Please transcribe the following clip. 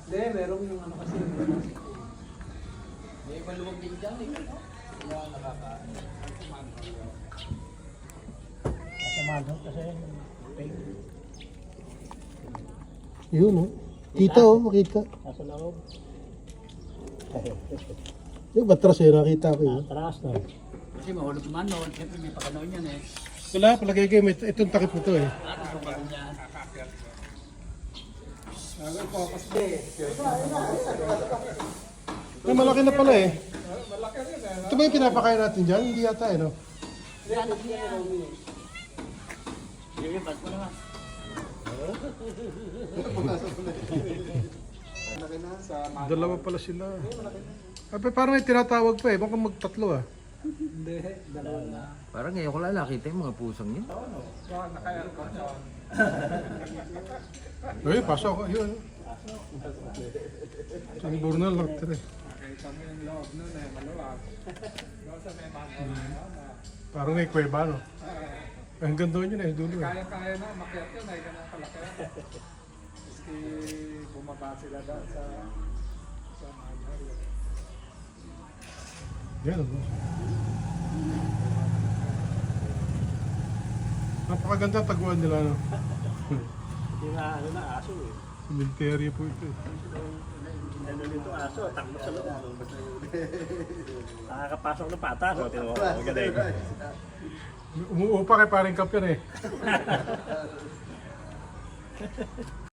Hindi, merong yung ano kasi. May maluwag din dyan eh. Wala nakakaano. Kasamado kasi. Yun, oh. Kita, oh. Makita. Nasa loob. Yung batras eh. Nakita ko yun. Atras no. Kasi mahulog man noon. Siyempre may pakanoon yan eh. Wala, palagay kayo. Itong takip mo to eh. At ito pa rin yan. Ay, malaki na pala eh. Ito ba yung pinapakain natin dyan? Hindi yata eh, no? Sige, ba't mo naman? Dalawa pala sila. Ay, parang may tinatawag pa eh. Baka magtatlo ah. Hindi, dalawa na. Parang ngayon ko lang nakita yung mga pusang yun. Ay, pasok ako. Yun. Sa Bornal lang tira eh. Nakita mo yung loob nun eh, maluwag. Doon sa may manhole na. Parang may kuweba, no? Ay, hanggang doon yun eh. Dulo eh. Kaya-kaya na, makiat yun ay ganun kalaki. Maski bumaba sila doon sa manhole. Yan, ano? Napakaganda ang taguan nila, no? Hindi na ano na aso eh. Cemetery po ito eh. Ano dito aso, takbo sa loob. Nakakapasok ng patas. O, tinuha ko. Magaling. Umuupa kay paring kap yan eh.